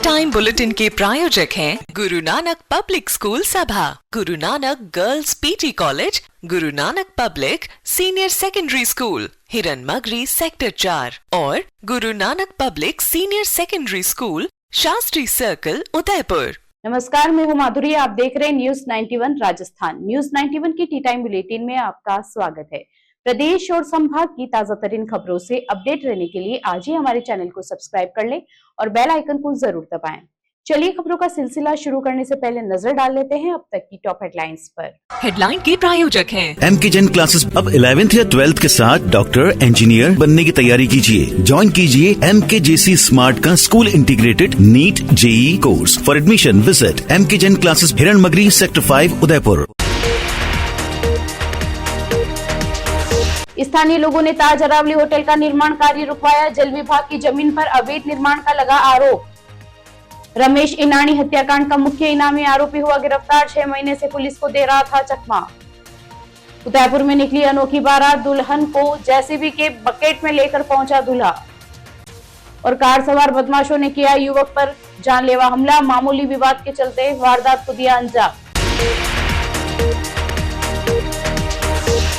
Time bulletin के प्रायोजक हैं गुरु नानक पब्लिक स्कूल सभा, Guru Nanak girls PT college, Guru Nanak public senior secondary school, हिरन मगरी सेक्टर 4 और Guru Nanak public senior secondary school, Shastri circle, Udaipur. नमस्कार, मैं हूँ माधुरी। आप देख रहे हैं न्यूज 91 राजस्थान। न्यूज 91 की टी टाइम बुलेटिन में आपका स्वागत है। प्रदेश और संभाग की ताजा तरीन खबरों से अपडेट रहने के लिए आज ही हमारे चैनल को सब्सक्राइब कर लें और बेल आइकन को जरूर दबाएं। चलिए खबरों का सिलसिला शुरू करने से पहले नजर डाल लेते हैं अब तक की टॉप हेडलाइंस पर। हेडलाइन के प्रायोजक हैं MK जैन क्लासेस। अब 11th या 12th के साथ डॉक्टर, इंजीनियर बनने की तैयारी कीजिए। ज्वाइन कीजिए MKJC स्मार्ट का school integrated NEET JEE course. For admission visit MK Jain classes, Hiran Magri sector 5, Udaipur. स्थानीय लोगों ने ताज अरावली होटल का निर्माण कार्य रुकवाया। जल विभाग की जमीन पर अवैध निर्माण का लगा आरोप। रमेश इनानी हत्याकांड का मुख्य इनामी आरोपी हुआ गिरफ्तार। 6 महीने से पुलिस को दे रहा था चकमा। उदयपुर में निकली अनोखी बारात, दुल्हन को JCB के बकेट में लेकर पहुंचा दूल्हा। और कार सवार बदमाशों ने किया युवक पर जानलेवा हमला। मामूली विवाद के चलते वारदात को दिया अंजाम।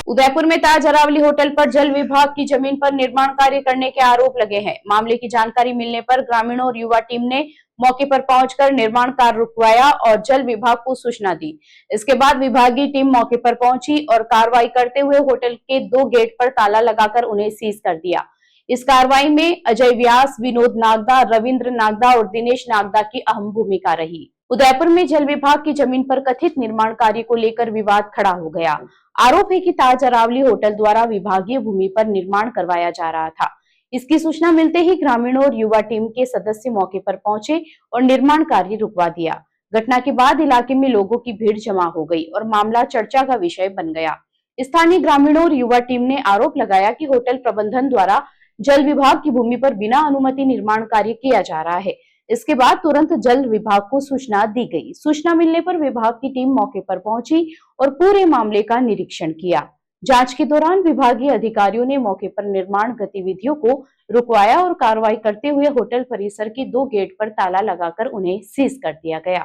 उदयपुर में ताज अरावली होटल पर जल विभाग की जमीन पर निर्माण कार्य करने के आरोप लगे हैं। मामले की जानकारी मिलने पर ग्रामीणों और युवा टीम ने मौके पर पहुंचकर निर्माण कार्य रुकवाया और जल विभाग को सूचना दी। इसके बाद विभागीय टीम मौके पर पहुंची और कार्रवाई करते हुए होटल के 2 गेट पर ताला लगाकर उन्हें सीज कर दिया। इस कार्रवाई में अजय व्यास, विनोद नागदा, रविंद्र नागदा और दिनेश नागदा की अहम भूमिका रही। उदयपुर में जल विभाग की जमीन पर कथित निर्माण कार्य को लेकर विवाद खड़ा हो गया। आरोप है कि ताज अरावली होटल द्वारा विभागीय भूमि पर निर्माण करवाया जा रहा था। इसकी सूचना मिलते ही ग्रामीणों और युवा टीम के सदस्य मौके पर पहुंचे और निर्माण कार्य रुकवा दिया। घटना के बाद इलाके में लोगों की भीड़ जमा हो गई और मामला चर्चा का विषय बन गया। स्थानीय ग्रामीणों और युवा टीम ने आरोप लगाया कि होटल प्रबंधन द्वारा जल विभाग की भूमि पर बिना अनुमति निर्माण कार्य किया जा रहा है। इसके बाद तुरंत जल विभाग को सूचना दी गई। सूचना मिलने पर विभाग की टीम मौके पर पहुंची और पूरे मामले का निरीक्षण किया। जांच के दौरान विभागीय अधिकारियों ने मौके पर निर्माण गतिविधियों को रुकवाया और कार्रवाई करते हुए होटल परिसर के 2 गेट पर ताला लगाकर उन्हें सीज कर दिया गया।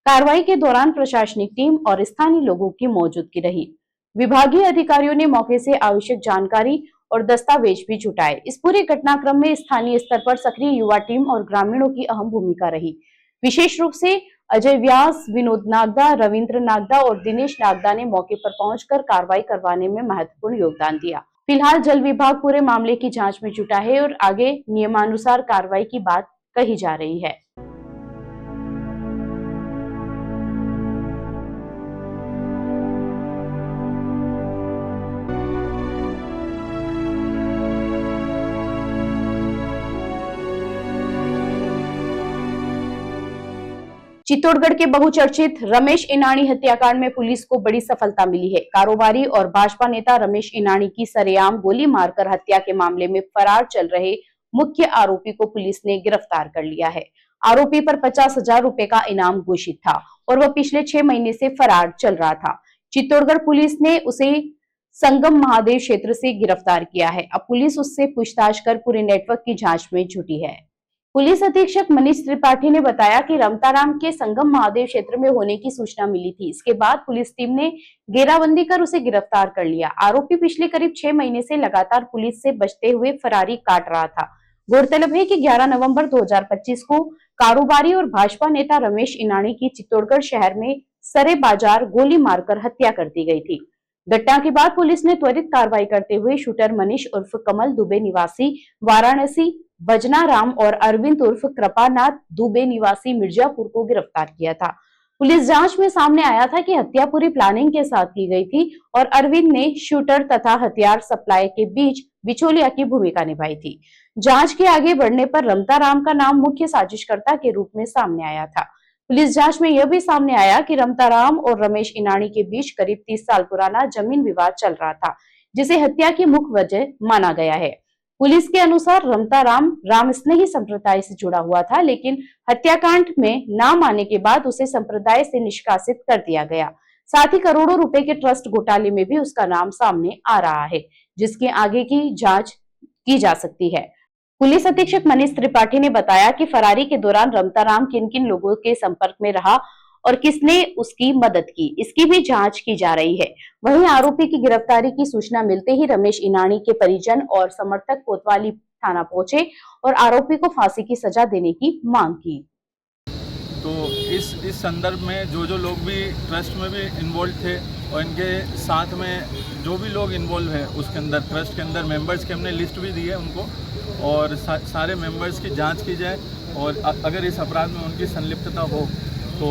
कार्रवाई के दौरान प्रशासनिक टीम और स्थानीय लोगों की मौजूदगी रही। विभागीय अधिकारियों ने मौके से आवश्यक जानकारी और दस्तावेज भी जुटाए। इस पूरे घटनाक्रम में स्थानीय स्तर पर सक्रिय युवा टीम और ग्रामीणों की अहम भूमिका रही। विशेष रूप से अजय व्यास, विनोद नागदा, रविंद्र नागदा और दिनेश नागदा ने मौके पर पहुंचकर कार्रवाई करवाने में महत्वपूर्ण योगदान दिया। फिलहाल जल विभाग पूरे मामले की जांच में जुटा है और आगे नियमानुसार कार्रवाई की बात कही जा रही है। चित्तौड़गढ़ के बहुचर्चित रमेश इनानी हत्याकांड में पुलिस को बड़ी सफलता मिली है। कारोबारी और भाजपा नेता रमेश इनानी की सरेआम गोली मारकर हत्या के मामले में फरार चल रहे मुख्य आरोपी को पुलिस ने गिरफ्तार कर लिया है। आरोपी पर 50,000 रुपए का इनाम घोषित था और वह पिछले 6 महीने से फरार चल रहा था। चित्तौड़गढ़ पुलिस ने उसे संगम महादेव क्षेत्र से गिरफ्तार किया है। अब पुलिस उससे पूछताछ कर पूरे नेटवर्क की जांच में जुटी है। पुलिस अधीक्षक मनीष त्रिपाठी ने बताया कि रमताराम के संगम महादेव क्षेत्र में होने की सूचना मिली थी। इसके बाद पुलिस टीम ने घेराबंदी कर उसे गिरफ्तार कर लिया। आरोपी पिछले करीब 6 महीने से लगातार पुलिस से बचते हुए फरारी काट रहा था। गौरतलब है कि 11 नवंबर 2025 को कारोबारी और भाजपा नेता रमेश इनानी की चित्तौड़गढ़ शहर में सरे बाजार गोली मारकर हत्या कर दी गई थी। घटना के बाद पुलिस ने त्वरित कार्रवाई करते हुए शूटर मनीष उर्फ कमल दुबे निवासी वाराणसी, बजना राम और अरविंद उर्फ कृपानाथ दुबे निवासी मिर्जापुर को गिरफ्तार किया था। पुलिस जांच में सामने आया था कि हत्या पूरी प्लानिंग के साथ की गई थी और अरविंद ने शूटर तथा हथियार सप्लाई के बीच बिचौलिया की भूमिका निभाई थी। जांच के आगे बढ़ने पर रमताराम का नाम मुख्य साजिशकर्ता के रूप में सामने आया था। पुलिस जांच में यह भी सामने आया कि रमताराम और रमेश इनानी के बीच करीब 30 साल पुराना जमीन विवाद चल रहा था, जिसे हत्या की मुख्य वजह माना गया है। पुलिस के अनुसार रमताराम रामस्नेही संप्रदाय से जुड़ा हुआ था, लेकिन हत्याकांड में नाम आने के बाद उसे संप्रदाय से निष्कासित कर दिया गया। साथ ही करोड़ों रुपए के ट्रस्ट घोटाले में भी उसका नाम सामने आ रहा है, जिसके आगे की जांच की जा सकती है। पुलिस अधीक्षक मनीष त्रिपाठी ने बताया कि फरारी के दौरान रमताराम किन किन लोगों के संपर्क में रहा और किसने उसकी मदद की, इसकी भी जांच की जा रही है। वहीं आरोपी की गिरफ्तारी की सूचना मिलते ही रमेश इनानी के परिजन और समर्थक कोतवाली थाना पहुंचे और आरोपी को फांसी की सजा देने की मांग की। तो इस संदर्भ में जो लोग भी ट्रस्ट में भी इन्वॉल्व थे और इनके साथ में जो भी लोग इन्वॉल्व है उसके अंदर ट्रस्ट के अंदर मेंबर्स की हमने लिस्ट भी दी है उनको, और सारे मेंबर्स की जांच की जाए और अगर इस अपराध में उनकी संलिप्तता हो तो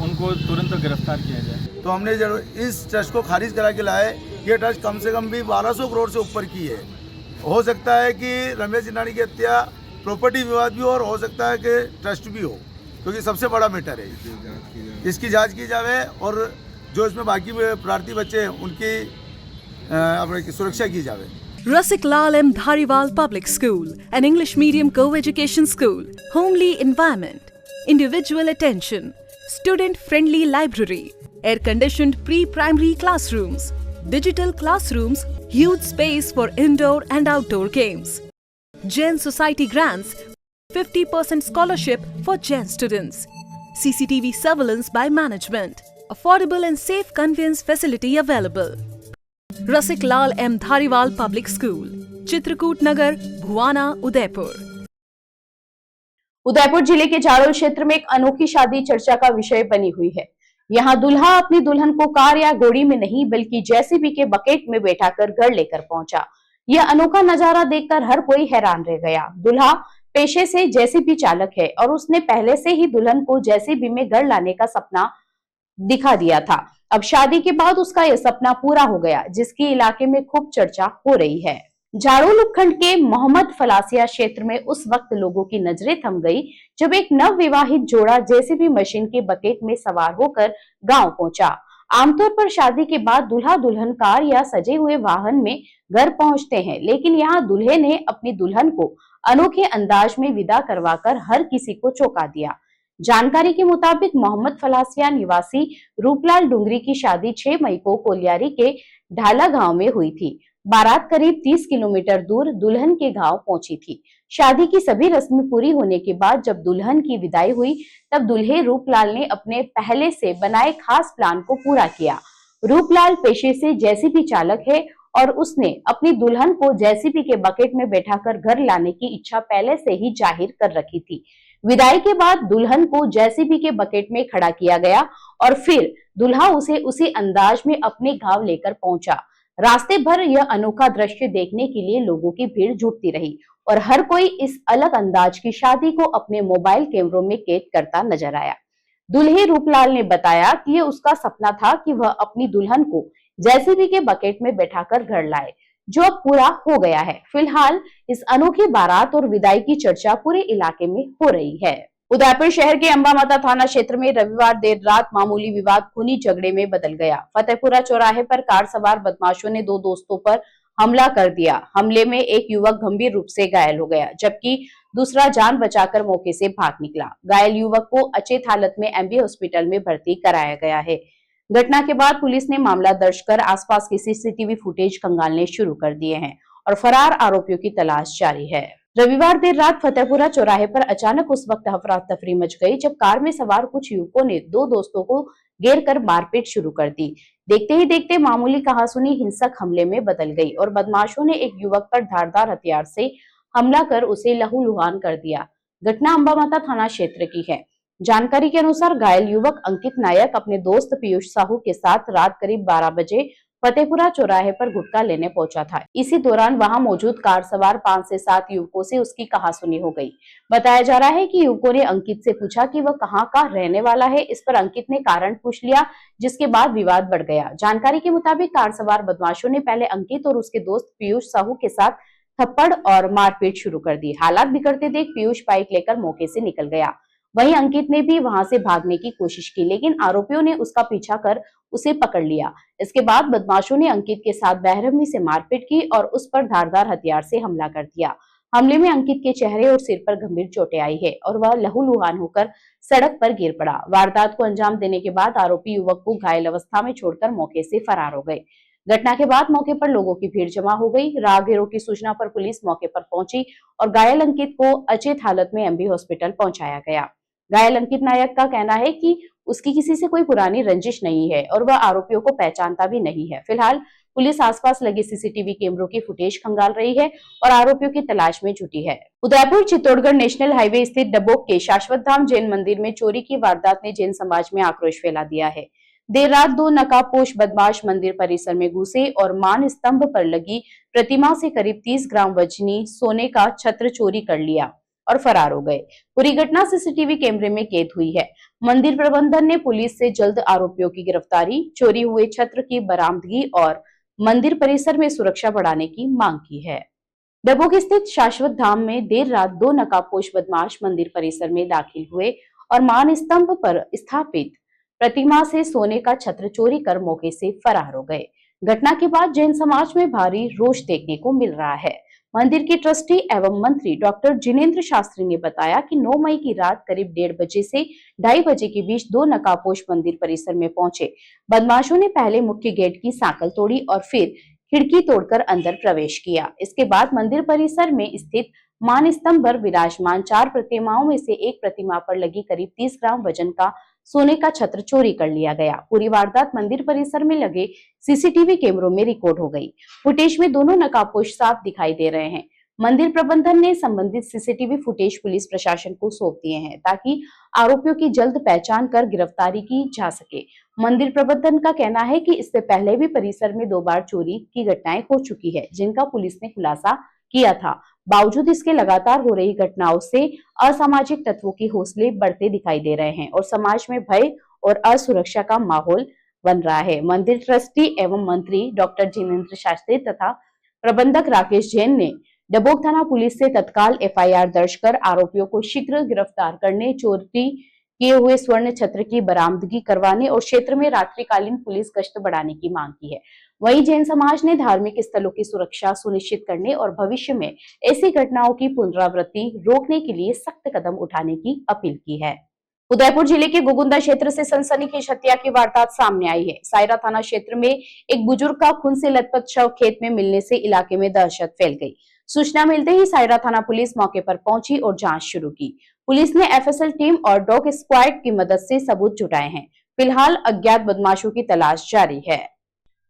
उनको तुरंत गिरफ्तार किया जाए। तो हमने इस ट्रस्ट को खारिज करा के लाए। ये ट्रस्ट कम से कम भी 1200 करोड़ से ऊपर की है। हो सकता है कि रमेश इनानी की हत्या प्रॉपर्टी विवाद भी हो और हो सकता है कि ट्रस्ट भी हो, क्योंकि सबसे बड़ा मैटर है। इसकी जांच की जाए और जो इसमें बाकी प्रार्थी बच्चे हैं उनकी अपनी सुरक्षा की जाए। Rasik Lal M. Dhariwal Public School, an English medium co-education school, homely environment, individual attention, student-friendly library, air-conditioned pre-primary classrooms, digital classrooms, huge space for indoor and outdoor games. Jain Society grants 50% scholarship for Jain students. CCTV surveillance by management. Affordable and safe conveyance facility available. Rasik Lal M. Dhariwal Public School, Chitrakoot नगर, भुवाना, उदयपुर। उदयपुर जिले के जाड़ोल क्षेत्र में एक अनोखी शादी चर्चा का विषय बनी हुई है। यहाँ दूल्हा अपनी दुल्हन को कार या घोड़ी में नहीं बल्कि जेसीबी के बकेट में बैठाकर घर लेकर पहुंचा। यह अनोखा नजारा देखकर हर कोई हैरान रह गया। दूल्हा पेशे से जेसीबी चालक है और उसने पहले से ही दुल्हन को जेसीबी में घर लाने का सपना दिखा दिया था। अब शादी के बाद उसका यह सपना पूरा हो गया, जिसकी इलाके में खूब चर्चा हो रही है। जाड़ोल उपखंड के मोहम्मद फलासिया क्षेत्र में उस वक्त लोगों की नजरें थम गई जब एक नव विवाहित जोड़ा जेसीबी मशीन के बकेट में सवार होकर गांव पहुंचा। आमतौर पर शादी के बाद दूल्हा दुल्हन कार या सजे हुए वाहन में घर पहुंचते हैं, लेकिन यहाँ दूल्हे ने अपनी दुल्हन को अनोखे अंदाज में विदा करवाकर हर किसी को चौंका दिया। जानकारी के मुताबिक मोहम्मद फलासिया निवासी रूपलाल डुंगरी की शादी 6 मई को कोलियारी के ढाला गांव में हुई थी। बारात करीब 30 किलोमीटर दूर दुल्हन के गांव पहुंची थी। शादी की सभी रस्में पूरी होने के बाद जब दुल्हन की विदाई हुई तब दूल्हे रूपलाल ने अपने पहले से बनाए खास प्लान को पूरा किया। रूपलाल पेशे से जेसीबी चालक है और उसने अपनी दुल्हन को जेसीबी के बकेट में बैठाकर घर लाने की इच्छा पहले से ही जाहिर कर रखी थी। विदाई के बाद दुल्हन को जेसीबी के बकेट में खड़ा किया गया और फिर दूल्हा उसे उसी अंदाज में अपने गांव लेकर पहुंचा। रास्ते भर यह अनोखा दृश्य देखने के लिए लोगों की भीड़ जुटती रही और हर कोई इस अलग अंदाज की शादी को अपने मोबाइल कैमरों में कैद करता नजर आया। दूल्हे रूपलाल ने बताया कि यह उसका सपना था कि वह अपनी दुल्हन को जेसीबी के बकेट में बैठाकर घर लाए, जो अब पूरा हो गया है। फिलहाल इस अनोखी बारात और विदाई की चर्चा पूरे इलाके में हो रही है। उदयपुर शहर के अंबामाता थाना क्षेत्र में रविवार देर रात मामूली विवाद खूनी झगड़े में बदल गया। फतेहपुरा चौराहे पर कार सवार बदमाशों ने 2 दोस्तों पर हमला कर दिया। हमले में एक युवक गंभीर रूप से घायल हो गया, जबकि दूसरा जान बचाकर मौके से भाग निकला। घायल युवक को अचेत हालत में एमबी हॉस्पिटल में भर्ती कराया गया है। घटना के बाद पुलिस ने मामला दर्ज कर आसपास की सीसीटीवी फुटेज खंगालने शुरू कर दिए हैं और फरार आरोपियों की तलाश जारी है। रविवार देर रात फतेहपुरा चौराहे पर अचानक उस वक्त अफरा तफरी मच गई जब कार में सवार कुछ युवकों ने 2 दोस्तों को घेर कर मारपीट शुरू कर दी। देखते ही देखते मामूली कहासुनी हिंसक हमले में बदल गई और बदमाशों ने एक युवक पर धारदार हथियार से हमला कर उसे लहूलुहान कर दिया। घटना अंबामाता थाना क्षेत्र की है। जानकारी के अनुसार घायल युवक अंकित नायक अपने दोस्त पीयूष साहू के साथ रात करीब 12 बजे फतेहपुरा चौराहे पर गुटखा लेने पहुंचा था। इसी दौरान वहां मौजूद कार सवार 5 से 7 युवकों से उसकी कहासुनी हो गई। बताया जा रहा है कि युवकों ने अंकित से पूछा कि वह कहां का रहने वाला है। इस पर अंकित ने कारण पूछ लिया, जिसके बाद विवाद बढ़ गया। जानकारी के मुताबिक कार सवार बदमाशों ने पहले अंकित और उसके दोस्त पीयूष साहू के साथ थप्पड़ और मारपीट शुरू कर दी। हालात बिगड़ते देख पीयूष बाइक लेकर मौके से निकल गया। वहीं अंकित ने भी वहां से भागने की कोशिश की, लेकिन आरोपियों ने उसका पीछा कर उसे पकड़ लिया। इसके बाद बदमाशों ने अंकित के साथ बेरहमी से मारपीट की और उस पर धारदार हथियार से हमला कर दिया। हमले में अंकित के चेहरे और सिर पर गंभीर चोटें आई है और वह लहूलुहान होकर सड़क पर गिर पड़ा। वारदात को अंजाम देने के बाद आरोपी युवक को घायल अवस्था में छोड़कर मौके से फरार हो गए। घटना के बाद मौके पर लोगों की भीड़ जमा हो गई। राहगीरों की सूचना पर पुलिस मौके पर पहुंची और घायल अंकित को अचेत हालत में एमबी हॉस्पिटल पहुंचाया गया। घायल अंकित नायक का कहना है कि उसकी किसी से कोई पुरानी रंजिश नहीं है और वह आरोपियों को पहचानता भी नहीं है। फिलहाल पुलिस आसपास लगे सीसीटीवी कैमरों की फुटेज खंगाल रही है और आरोपियों की तलाश में जुटी है। उदयपुर चित्तौड़गढ़ नेशनल हाईवे स्थित डबोक के शाश्वत धाम जैन मंदिर में चोरी की वारदात ने जैन समाज में आक्रोश फैला दिया है। देर रात 2 नकाबपोश बदमाश मंदिर परिसर में घुसे और मान स्तंभ पर लगी प्रतिमा से करीब 30 ग्राम वजनी सोने का छत्र चोरी कर लिया और फरार हो गए। पूरी घटना सीसीटीवी कैमरे में कैद हुई है। मंदिर प्रबंधन ने पुलिस से जल्द आरोपियों की गिरफ्तारी, चोरी हुए छत्र की बरामदगी और मंदिर परिसर में सुरक्षा बढ़ाने की मांग की है। डबोक स्थित शाश्वत धाम में देर रात 2 नकाबपोश बदमाश मंदिर परिसर में दाखिल हुए और मान स्तंभ पर स्थापित प्रतिमा से सोने का छत्र चोरी कर मौके से फरार हो गए। घटना के बाद जैन समाज में भारी रोष देखने को मिल रहा है। मंदिर की ट्रस्टी एवं मंत्री डॉक्टर जिनेंद्र शास्त्री ने बताया कि 9 मई की रात करीब 1:30 बजे से 2:30 बजे के बीच 2 नकाबपोश मंदिर परिसर में पहुंचे बदमाशों ने पहले मुख्य गेट की सांकल तोड़ी और फिर खिड़की तोड़कर अंदर प्रवेश किया। इसके बाद मंदिर परिसर में स्थित मान स्तंभ पर विराजमान 4 प्रतिमाओं में से एक प्रतिमा पर लगी करीब 30 ग्राम वजन का सोने का छत्र चोरी कर लिया गया। पूरी वारदात मंदिर परिसर में लगे सीसीटीवी कैमरों में रिकॉर्ड हो गई। फुटेज में दोनों नकाबपोश साफ दिखाई दे रहे हैं। मंदिर प्रबंधन ने संबंधित सीसीटीवी फुटेज पुलिस प्रशासन को सौंप दिए हैं ताकि आरोपियों की जल्द पहचान कर गिरफ्तारी की जा सके। मंदिर प्रबंधन का कहना है कि इससे पहले भी परिसर में 2 बार चोरी की घटनाएं हो चुकी है, जिनका पुलिस ने खुलासा किया था। बावजूद इसके लगातार हो रही घटनाओं से असामाजिक तत्वों की हौसले बढ़ते दिखाई दे रहे हैं और समाज में भय और असुरक्षा का माहौल बन रहा है। मंदिर ट्रस्टी एवं मंत्री डॉक्टर जिनेंद्र शास्त्री तथा प्रबंधक राकेश जैन ने डबोक थाना पुलिस से तत्काल एफआईआर दर्ज कर आरोपियों को शीघ्र गिरफ्तार करने, चोरी किए हुए स्वर्ण छत्र की बरामदगी करवाने और क्षेत्र में रात्रिकालीन पुलिस गश्त बढ़ाने की मांग की है। वहीं जैन समाज ने धार्मिक स्थलों की सुरक्षा सुनिश्चित करने और भविष्य में ऐसी घटनाओं की पुनरावृत्ति रोकने के लिए सख्त कदम उठाने की अपील की है। उदयपुर जिले के गोगुंदा क्षेत्र से सनसनीखेज हत्या की वारदात सामने आई है। सायरा थाना क्षेत्र में एक बुजुर्ग का खून से लथपथ शव खेत में मिलने से इलाके में दहशत फैल गई। सूचना मिलते ही सायरा थाना पुलिस मौके पर पहुंची और जांच शुरू की। पुलिस ने एफएसएल टीम और डॉग स्क्वाड की मदद से सबूत जुटाए हैं। फिलहाल अज्ञात बदमाशों की तलाश जारी है।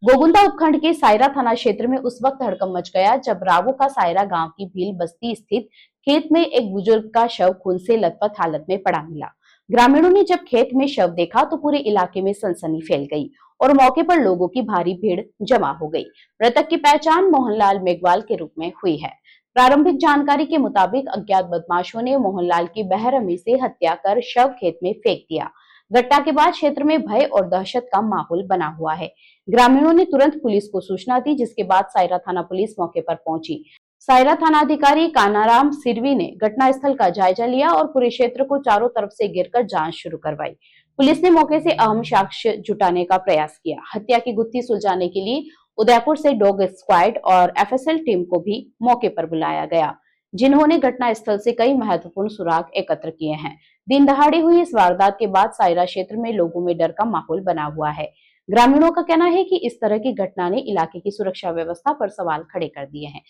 गोगुंदा उपखंड के सायरा थाना क्षेत्र में उस वक्त हड़कंप मच गया जब रावो का सायरा गांव की भील बस्ती स्थित खेत में एक बुजुर्ग का शव खून से लथपथ हालत में पड़ा मिला। ग्रामीणों ने जब खेत में शव देखा तो पूरे इलाके में सनसनी फैल गई और मौके पर लोगों की भारी भीड़ जमा हो गई। मृतक की पहचान मोहनलाल मेघवाल के रूप में हुई है। प्रारंभिक जानकारी के मुताबिक अज्ञात बदमाशों ने मोहनलाल की बेरहमी से हत्या कर शव खेत में फेंक दिया। घटना के बाद क्षेत्र में भय और दहशत का माहौल बना हुआ है। ग्रामीणों ने तुरंत पुलिस को सूचना दी, जिसके बाद सायरा थाना पुलिस मौके पर पहुंची। सायरा थानाधिकारी कानाराम सिरवी ने घटनास्थल का जायजा लिया और पूरे क्षेत्र को चारों तरफ से घेरकर जांच शुरू करवाई। पुलिस ने मौके से अहम साक्ष्य जुटाने का प्रयास किया। हत्या की गुत्थी सुलझाने के लिए उदयपुर से डॉग स्क्वाड और एफएसएल टीम को भी मौके पर बुलाया गया, जिन्होंने घटनास्थल से कई महत्वपूर्ण सुराग एकत्र किए हैं। दिन दहाड़े हुई इस वारदात के बाद सायरा क्षेत्र में लोगों में डर का माहौल बना हुआ है। ग्रामीणों का कहना है कि इस तरह की घटना ने इलाके की सुरक्षा व्यवस्था पर सवाल खड़े कर दिए हैं।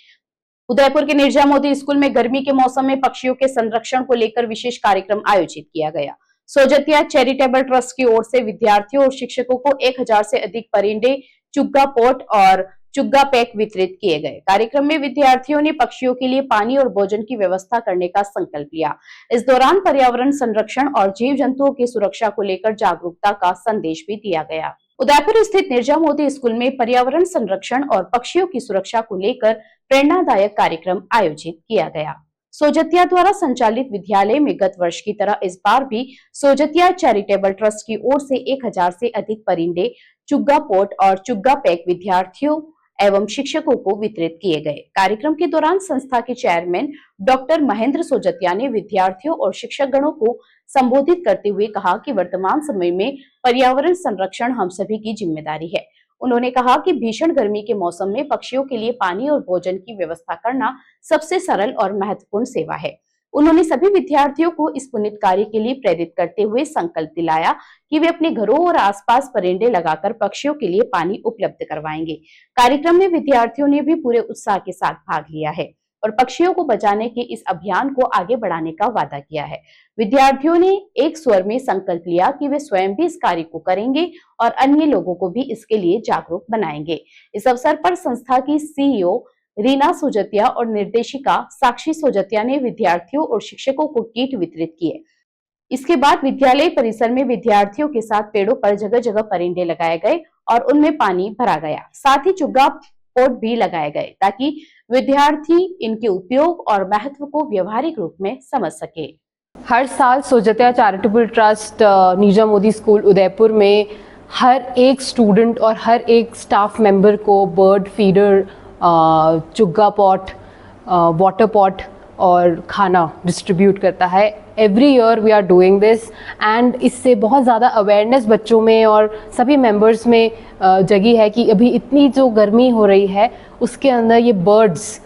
उदयपुर के निर्जा मोदी स्कूल में गर्मी के मौसम में पक्षियों के संरक्षण को लेकर विशेष कार्यक्रम आयोजित किया गया। सोजतिया चैरिटेबल ट्रस्ट की ओर से विद्यार्थियों और शिक्षकों को 1000 से अधिक परिंदे, चुग्गा पोट और चुग्गा पैक वितरित किए गए। कार्यक्रम में विद्यार्थियों ने पक्षियों के लिए पानी और भोजन की व्यवस्था करने का संकल्प लिया। इस दौरान पर्यावरण संरक्षण और जीव जंतुओं की सुरक्षा को लेकर जागरूकता का संदेश भी दिया गया। उदयपुर स्थित निर्जा मोदी स्कूल में पर्यावरण संरक्षण और पक्षियों की सुरक्षा को लेकर प्रेरणादायक कार्यक्रम आयोजित किया गया। सोजतिया द्वारा संचालित विद्यालय में गत वर्ष की तरह इस बार भी सोजतिया चैरिटेबल ट्रस्ट की ओर से 1000 से अधिक परिंदे, चुग्गा पोट और चुग्गा पैक विद्यार्थियों एवं शिक्षकों को वितरित किए गए। कार्यक्रम के दौरान संस्था के चेयरमैन डॉक्टर महेंद्र सोजतिया ने विद्यार्थियों और शिक्षक गणों को संबोधित करते हुए कहा कि वर्तमान समय में पर्यावरण संरक्षण हम सभी की जिम्मेदारी है। उन्होंने कहा कि भीषण गर्मी के मौसम में पक्षियों के लिए पानी और भोजन की व्यवस्था करना सबसे सरल और महत्वपूर्ण सेवा है। उन्होंने सभी विद्यार्थियों को इस पुनीत कार्य के लिए प्रेरित करते हुए संकल्प दिलाया कि वे अपने घरों और आसपास परिंदे लगाकर पक्षियों के लिए पानी उपलब्ध करवाएंगे। कार्यक्रम में विद्यार्थियों ने भी पूरे उत्साह के साथ भाग लिया है और पक्षियों को बचाने के इस अभियान को आगे बढ़ाने का वादा किया है। विद्यार्थियों ने एक स्वर में संकल्प लिया कि वे स्वयं भी इस कार्य को करेंगे और अन्य लोगों को भी इसके लिए जागरूक बनाएंगे। इस अवसर पर संस्था की सीईओ रीना सोजतिया और निर्देशिका साक्षी सोजतिया ने विद्यार्थियों और शिक्षकों को किट वितरित किए। इसके बाद विद्यालय परिसर में विद्यार्थियों के साथ पेड़ों पर जगह जगह परिंदे लगाए गए और उनमें पानी भरा गया। साथ ही चुग्गा पोट भी लगाए गए ताकि विद्यार्थी इनके उपयोग और महत्व को व्यवहारिक रूप में समझ सके। हर साल Sojatiya charitable trust Neerja Modi school Udaipur में हर एक स्टूडेंट और हर एक स्टाफ मेंबर को बर्ड फीडर, चुग्गा पॉट, वाटर पॉट और खाना डिस्ट्रीब्यूट करता है। Every year we are doing this and इससे बहुत ज़्यादा अवेयरनेस बच्चों में और सभी मेंबर्स में जगी है कि अभी इतनी जो गर्मी हो रही है उसके अंदर ये बर्ड्स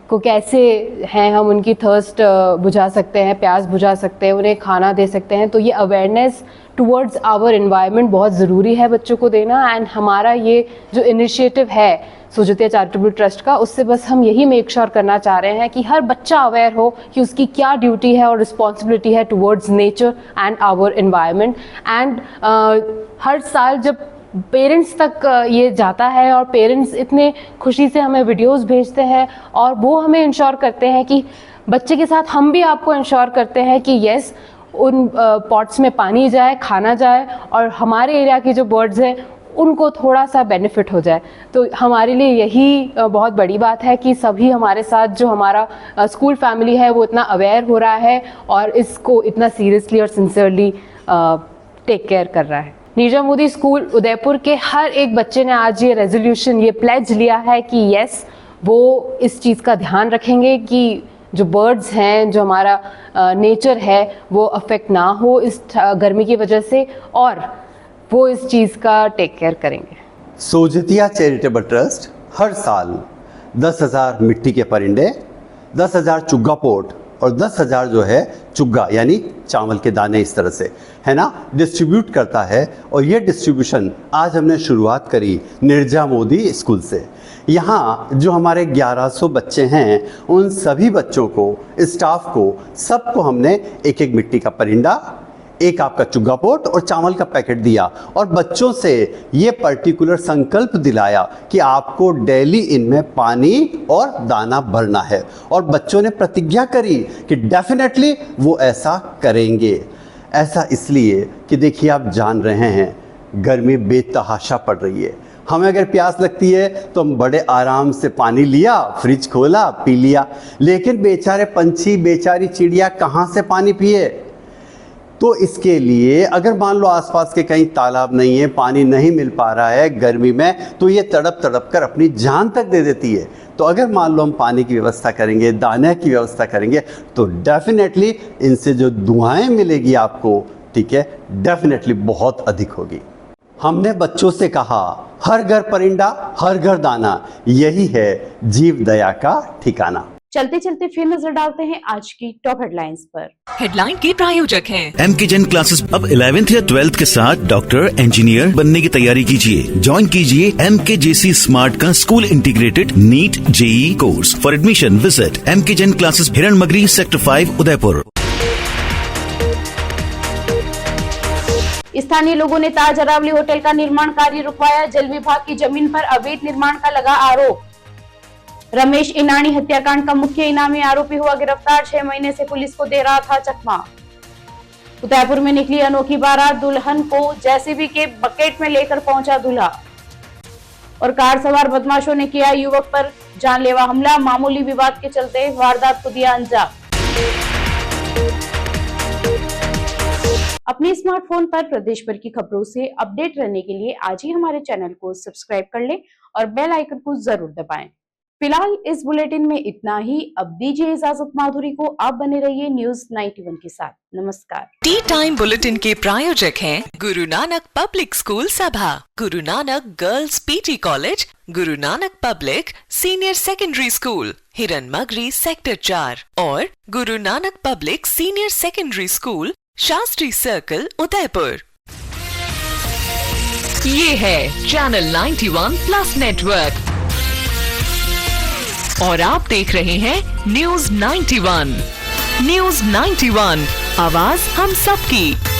को कैसे हैं हम उनकी थर्स्ट बुझा सकते हैं, प्यास बुझा सकते हैं, उन्हें खाना दे सकते हैं। तो ये अवेयरनेस टुवर्ड्स आवर एनवायरनमेंट बहुत ज़रूरी है बच्चों को देना। एंड हमारा ये जो इनिशिएटिव है सोजतिया चैरिटेबल ट्रस्ट का, उससे बस हम यही मेक श्योर करना चाह रहे हैं कि हर बच्चा अवेयर हो कि उसकी क्या ड्यूटी है और रिस्पॉन्सिबिलिटी है towards nature and our environment. And हर साल जब पेरेंट्स तक ये जाता है और पेरेंट्स इतने खुशी से हमें वीडियोस भेजते हैं और वो हमें इंश्योर करते हैं कि बच्चे के साथ हम भी आपको इंश्योर करते हैं कि यस उन पॉट्स में पानी जाए, खाना जाए और हमारे एरिया की जो बर्ड्स हैं उनको थोड़ा सा बेनिफिट हो जाए। तो हमारे लिए यही बहुत बड़ी बात है कि सभी हमारे साथ जो हमारा स्कूल फैमिली है वो इतना अवेयर हो रहा है और इसको इतना सीरियसली और सिंसियरली टेक केयर कर रहा है। नीरजा मोदी स्कूल उदयपुर के हर एक बच्चे ने आज ये रेजोल्यूशन, ये प्लेज लिया है कि यस वो इस चीज़ का ध्यान रखेंगे कि जो बर्ड्स हैं, जो हमारा नेचर है वो अफेक्ट ना हो इस गर्मी की वजह से और वो इस चीज़ का टेक केयर करेंगे। सोजतिया चैरिटेबल ट्रस्ट हर साल 10,000 मिट्टी के परिंदे, 10,000 चुग्गा पोट और 10,000 जो है चुग्गा यानी चावल के दाने इस तरह से है ना डिस्ट्रीब्यूट करता है। और ये डिस्ट्रीब्यूशन आज हमने शुरुआत करी नीरजा मोदी स्कूल से। यहाँ जो हमारे 1100 बच्चे हैं उन सभी बच्चों को, स्टाफ को, सबको हमने एक एक मिट्टी का परिंदा, एक आपका चुग्गा पोट और चावल का पैकेट दिया और बच्चों से ये पर्टिकुलर संकल्प दिलाया कि आपको डेली इनमें पानी और दाना भरना है। और बच्चों ने प्रतिज्ञा करी कि डेफिनेटली वो ऐसा करेंगे। ऐसा इसलिए कि देखिए आप जान रहे हैं गर्मी बेतहाशा पड़ रही है। हमें अगर प्यास लगती है तो हम बड़े आराम से पानी लिया, फ्रिज खोला, पी लिया, लेकिन बेचारे पंछी, बेचारी चिड़िया कहाँ से पानी पिए। तो इसके लिए अगर मान लो आसपास के कहीं तालाब नहीं है, पानी नहीं मिल पा रहा है गर्मी में, तो ये तड़प तड़प कर अपनी जान तक दे देती है। तो अगर मान लो हम पानी की व्यवस्था करेंगे, दाने की व्यवस्था करेंगे तो डेफिनेटली इनसे जो दुआएं मिलेगी आपको, ठीक है, डेफिनेटली बहुत अधिक होगी। हमने बच्चों से कहा हर घर परिंदा, हर घर दाना, यही है जीव दया का ठिकाना। चलते चलते फिर नजर डालते हैं आज की टॉप हेडलाइंस पर। हेडलाइन के प्रायोजक हैं MKGen क्लासेस अब 11th या 12th के साथ डॉक्टर, इंजीनियर बनने की तैयारी कीजिए। ज्वाइन कीजिए MKJC स्मार्ट का school integrated NEET JEE course. For admission visit MKGen classes, Hiranmagri, sector 5, Udaipur. स्थानीय लोगों ने ताज अरावली होटल का निर्माण कार्य रुकवाया। जल विभाग की जमीन पर अवैध निर्माण का लगा आरोप। रमेश इनानी हत्याकांड का मुख्य इनामी आरोपी हुआ गिरफ्तार। 6 महीने से पुलिस को दे रहा था चकमा। उदयपुर में निकली अनोखी बारात, दुल्हन को जेसीबी के बकेट में लेकर पहुंचा दूल्हा। और कार सवार बदमाशों ने किया युवक पर जानलेवा हमला। मामूली विवाद के चलते वारदात को दिया अंजाम। अपने स्मार्टफोन पर प्रदेश भर की खबरों से अपडेट रहने के लिए आज ही हमारे चैनल को सब्सक्राइब कर लें और बेल आइकन को जरूर दबाएं। फिलहाल इस बुलेटिन में इतना ही। अब दीजिए इजाजत माधुरी को। आप बने रहिए न्यूज 91 के साथ। नमस्कार। टी टाइम बुलेटिन के प्रायोजक हैं गुरु नानक पब्लिक स्कूल सभा, Guru Nanak girls PG college, Guru Nanak public senior secondary school, हिरन मगरी सेक्टर 4 और Guru Nanak public senior secondary school, Shastri circle, Udaipur. ये है चैनल 91 प्लस नेटवर्क और आप देख रहे हैं न्यूज 91। न्यूज 91, आवाज हम सबकी।